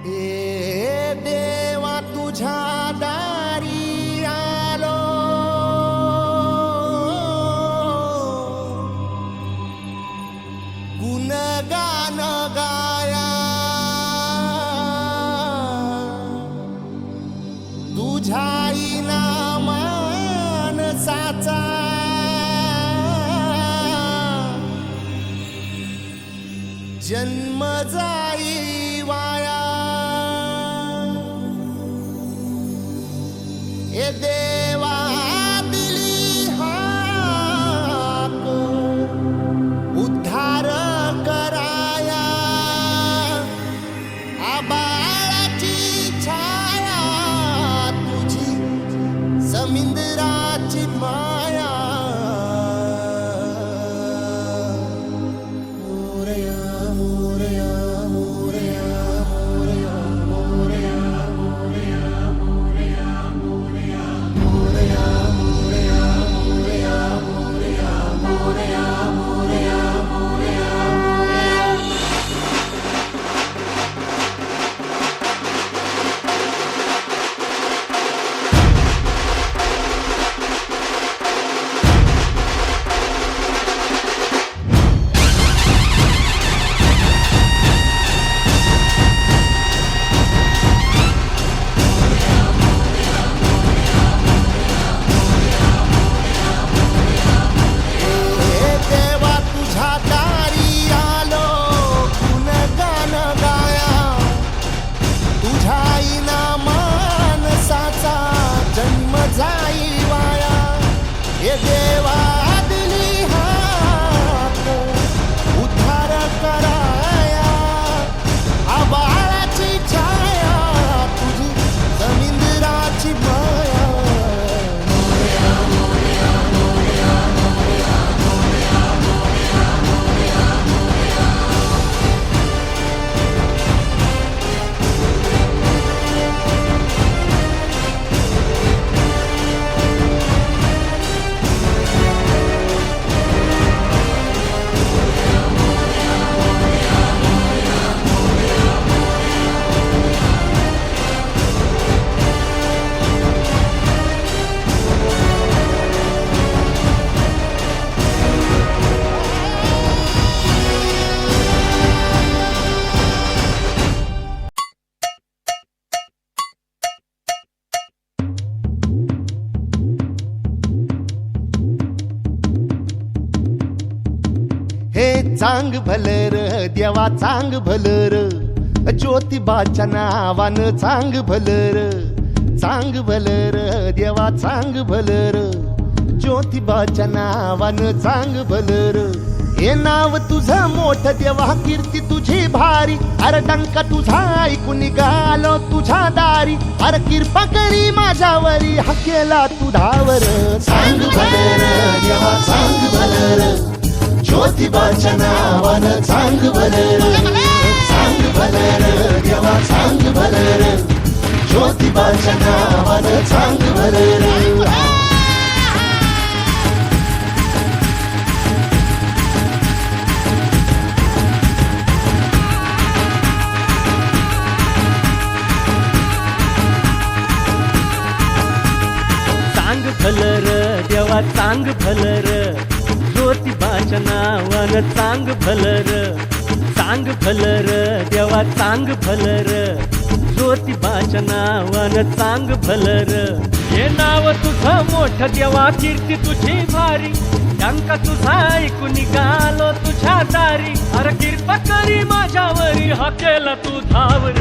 ए देवा तुझ्या दारी आलो, गुणगान गाया तुझ्या मानसाचा जन्म जाई वाया। ए देवा दिली हाक उद्धार कराया, आबाळाची छाया तुझी समिंदराची माया। ए देवा दिली हाक उद्धार कराया, आबाळाची छाया तुझी समिंदराची माया। हे चांग भलर देवा चांग भलर, ज्योतिबाच्या नावानं चांग भलर। चांग भलर देवा चांग भलर, ज्योतिबाच्या नावानं चांग भलर। हे नाव तुझं मोठ देवा कीर्ती तुझी भारी, अरे डंका तुझा ऐकून निघालो तुझ्या दारी। अरे कृपा करी माझ्यावरी हा केला तू धावर। चांग भलर देवा चांग भलर, ज्योतिबाच्या नावानं चांग भलर। चांग भलर देवा चांग भलर, ज्योतिबाच्या नावानं चांग भलर। चांग भलर देवा चांग भलर, ज्योतिबाच्या नावानं चांग भलर। चांग भलर देवा चांग भलर, ज्योतिबाच्या नावानं चांग भलर। हे नाव तुझं मोठ देवा कीर्ती तुझी भारी, डंका तुझा ऐकून निघालो तुझ्या दारी। अरे कृपा करी माझ्यावरी हा केला तू धावर।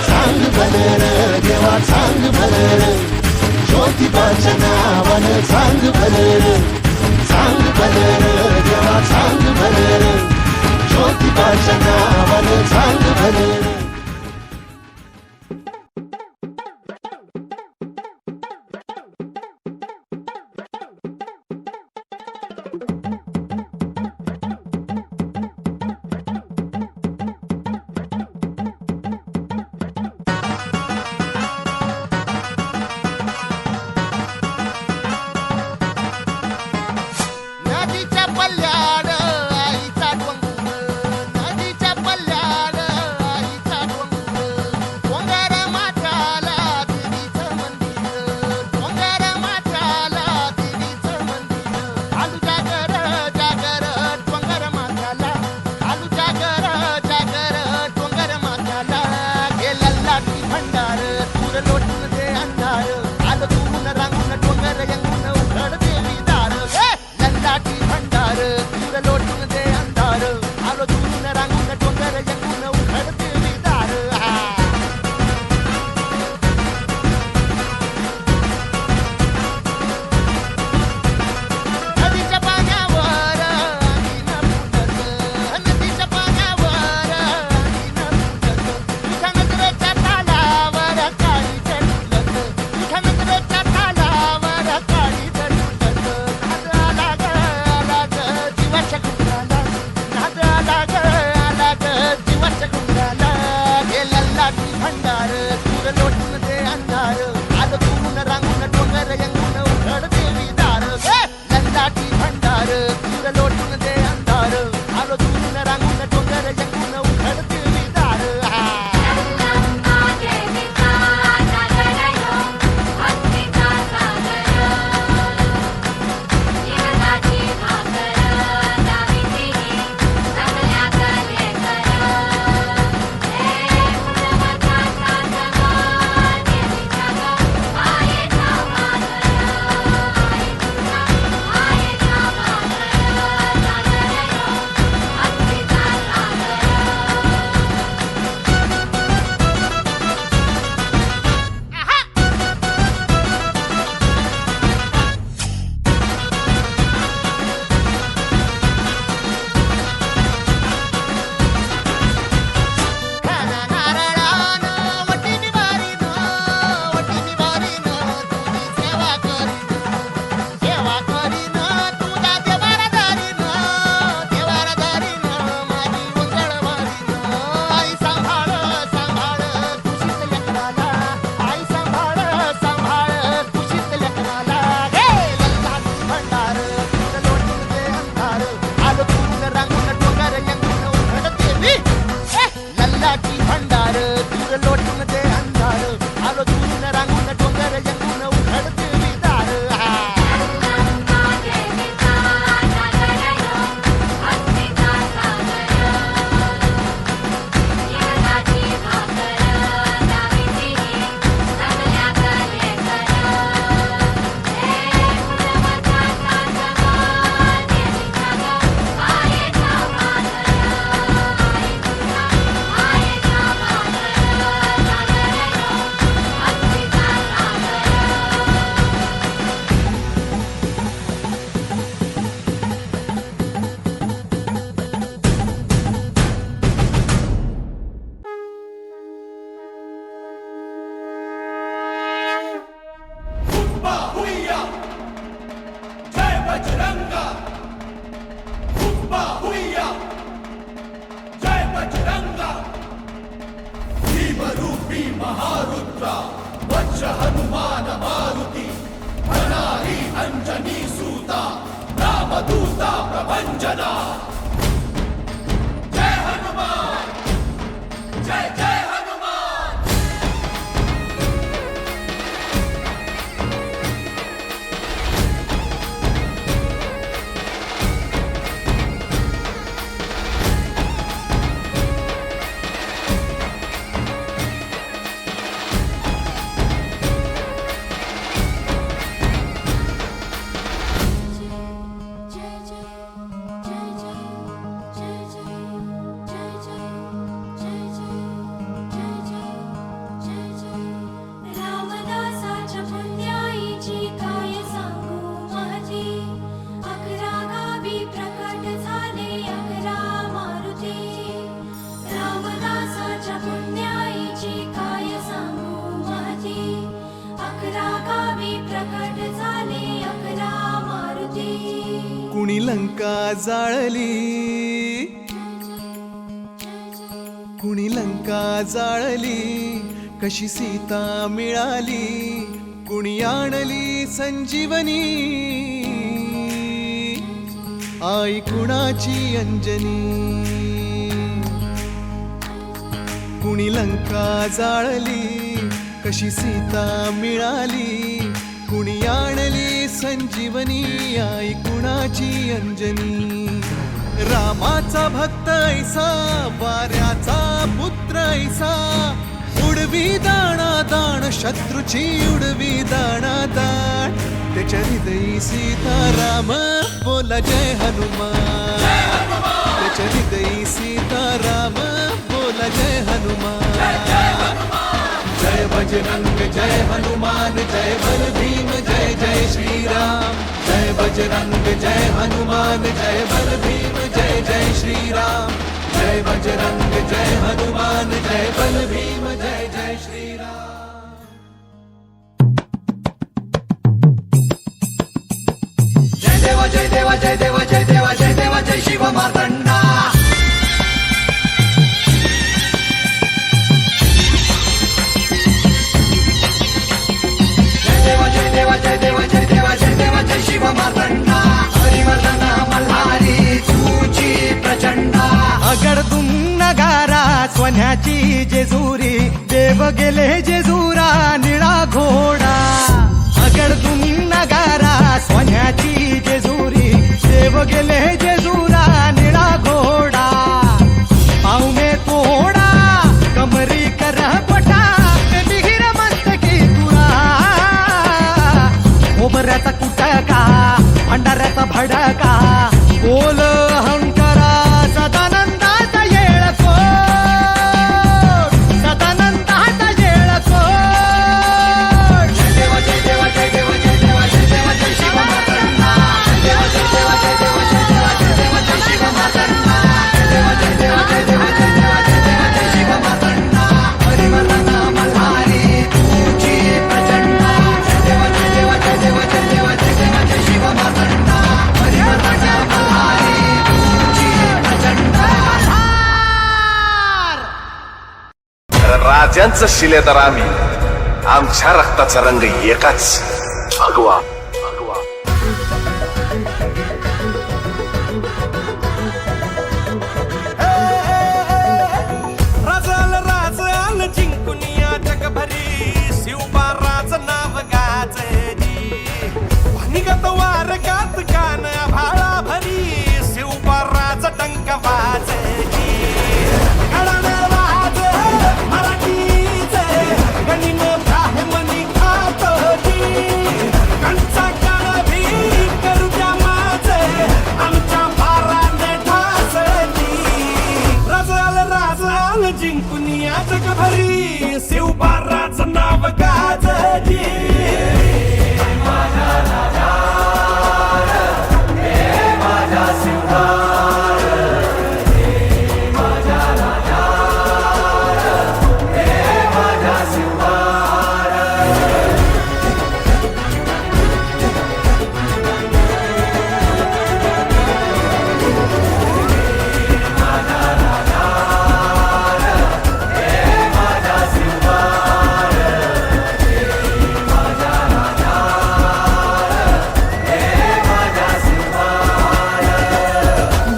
चांग भलर देवा चांग भलर, ज्योतिबाच्या नावानं चांग भलर। चांग भलर देवा चांग भलर, ज्योतिबाच्या नावानं चांग भलर। भंडार दूर लोटून दे अंधार आलो दुरून रांगून डोंगर जंगून उखडते विदार लोटून दे अंधार आलो दुरून रांगून डोंगर जंगून उखडते विदार महारुद्रा वज्र हनुमान मारुति अनारी अंजनी सूता रामदूता प्रभंजना जय हनुमान जय जय हनुमान कुणी लंका जाळली कुणी लंका जाळली कशी सीता मिळाली कुणी आणली संजीवनी आई कुणाची अंजनी कुणी लंका जाळली कशी सीता मिळाली कुणी आणली संजीवनी आई कुणाची अंजनी रामाचा भक्त ऐसा वाऱ्याचा पुत्र ऐसा उडवी दाणा दाण शत्रूची उडवी दाणा दाण त्याच्या हृदयी सीताराम बोला जय हनुमान त्याच्या हृदयी सीताराम बोला जय हनुमान जय बजरंग जय हनुमान जय बल भीम जय जय श्रीराम जय बजरंग जय हनुमान जय बल भीम जय जय श्रीराम जय बजरंग जय हनुमान जय बल भीम जय जय श्रीराम जय देवा जय देवा जय देवा जय देवा जय देवा जय शिव मार्तंडा जय देवा जय देवा जय देवा जय देवा जय देवा जय शिव मार्तंडा हरिवर्धना गेले जेजुरा निळा घोडा अगडतून नगारा सोन्याची जेजुरी देव गेले जेजुरा निळा घोडा पावमे तोडा कमरी कर पटा बिहिर मस्तकी तुरा ओबऱ्याचा कुटका भंडाऱ्याचा भडका बोल अहंकारा सदानंदाचा येळको सदानंदाचा येळको जय देवा जय देवा जय देवा जय देवा जय देवा जय शिव मातंगा जय देवा जय देवा जय देवा जय देवा जय देवा जय शिव मातंगा जय देवा जय देवा जय देवा जय देवा जय देवा जय शिव मातंगा हरिमर्दना मल्हारी तुझी प्रचंड जय देवा जय देवा जय देवा जय देवा जय देवा जय शिव मातंगा हरिमर्दना मल्हारी तुझी प्रचंड राजांचं शिलेदार आम्ही आमच्या रक्ताचा रंग एकाच भगवा राजाल राजाल जिंकुनिया जगभरी शिवबाराच नाव गाजली निगत वारगात कान भाळा भरी शिवबाराच डंक वाजली घडानं वाज मराठीचे गणिन ब्राह्मणी खातोजी कंचा काळ भी करू द्या माझे आमच्या भाराने ढासली राजाल जिंकुनिया जगभरी शिवबाराचं नाव गाजली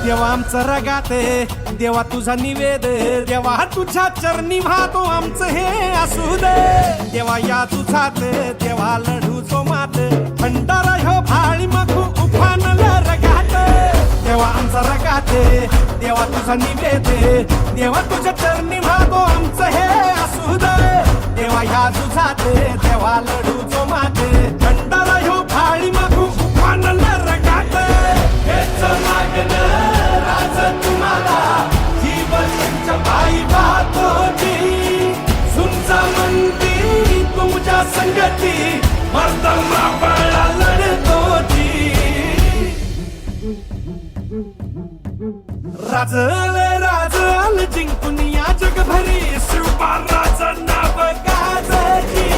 देवा आमचं रगाते देवा तुझा निवेद देवा तुझ्या चरणी वाहतो आमचं हे असू दे देवा या तुझात देवा लढू जो मात भंडारा ह्यो भाळी मखू उफानल रगात देवा आमचा रगाते देवा तुझा निवेद देवा तुझ्या चरणी वाहतो आमचं हे असू दे देवा या तुझात देवा लढू जो मात भंडारा ह्यो भाळी मखू उफानल रगात हेच मागणं तुम्हाला जीवनच्या पायी वाहतोजी सुनचा म्हणती तुमच्या संगती मर्दमा बाळा लढतोजी राजल जिंकून या जगभरी शिवबाराचं नाव गाजली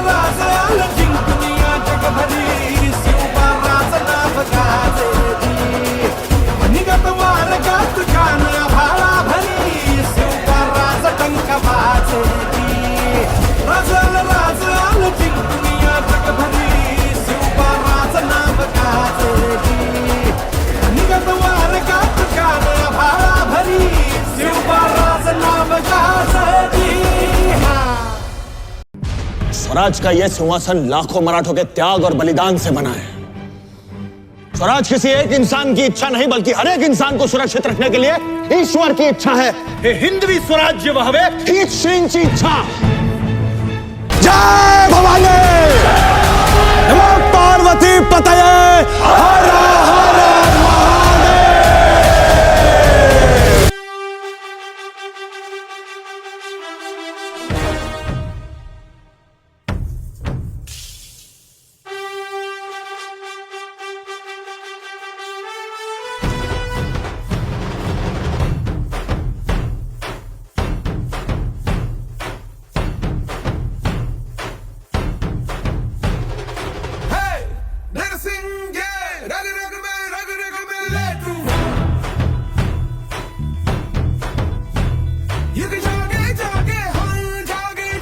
राजाल जिंकून या जगभरी शिवबाराचं नाव गाजली निगत वारगात कान भाळा भरी शिवबाराचं डंक वाजली राजाल जिंकून या जगभरी शिवबाराचं नाव गाजली निगत वारगात कान भाळा भरी शिवबाराचं नाव गाजली स्वराज का यह सिंहासन लाखों मराठों के त्याग और बलिदान से बना है। स्वराज किसी एक इंसान की इच्छा नहीं बल्कि हर एक इंसान को सुरक्षित रखने के लिए ईश्वर की इच्छा है। हे हिंदवी स्वराज्य वहावे हीच श्रींची इच्छा। जय भवानी नमो पार्वती पतये हर हर Mahadev. You can jog it,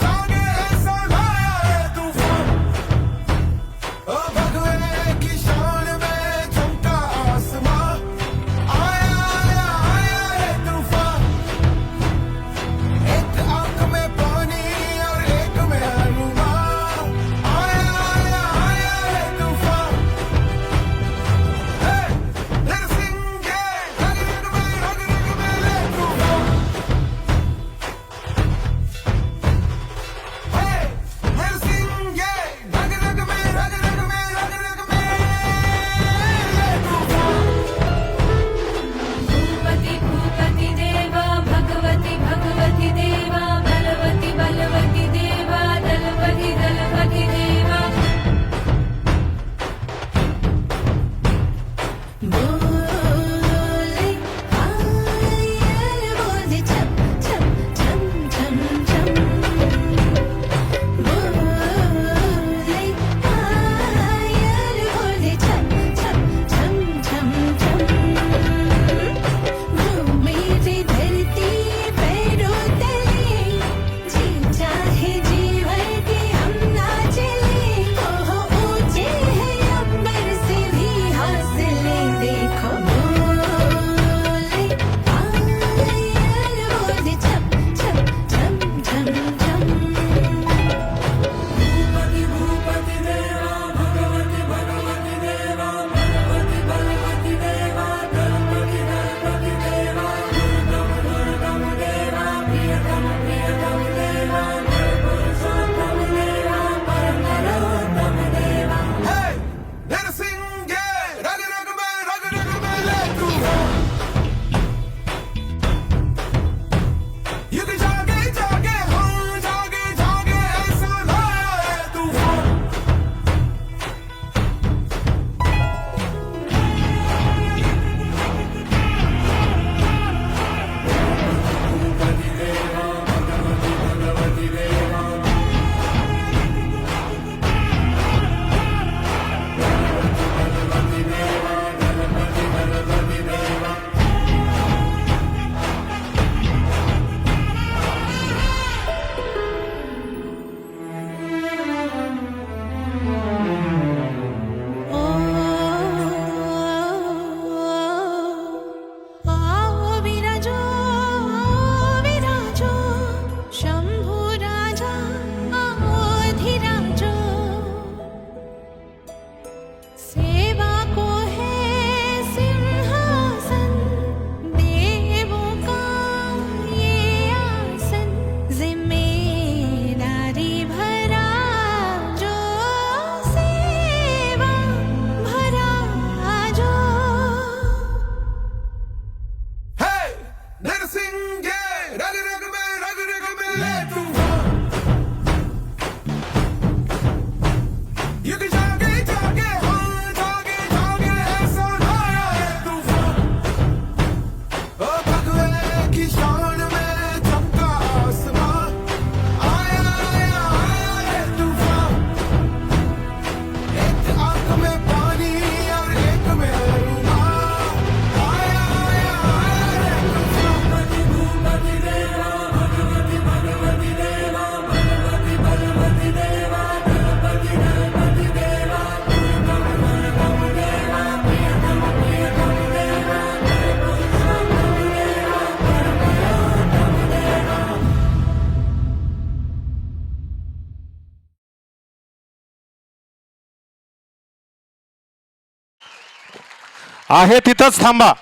आहे तिथंच थांबा.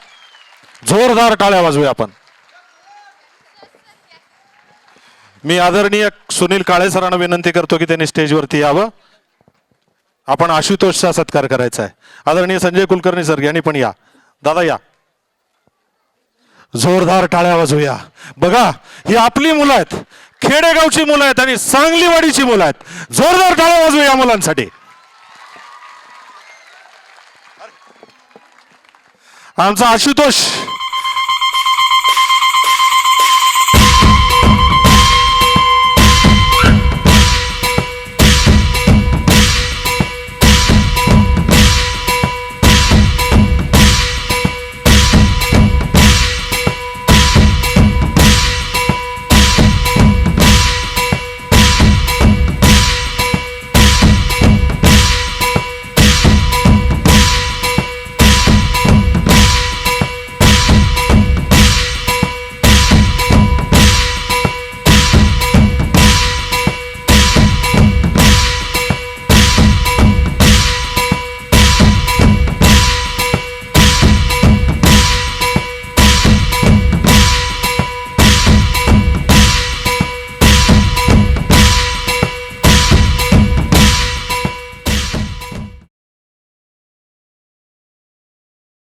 जोरदार टाळ्या वाजवूया आपण. मी आदरणीय सुनील काळे सरांना विनंती करतो की त्यांनी स्टेजवरती यावं. आपण आशुतोषचा सत्कार करायचा आहे. आदरणीय संजय कुलकर्णी सर यांनी पण या. दादा या. जोरदार टाळ्या वाजवूया. बघा ही आपली मुलं आहेत, खेडेगावची मुलं आहेत आणि सांगलीवाडीची मुलं आहेत. जोरदार टाळ्या वाजवूया मुलांसाठी. आमचा आशुतोष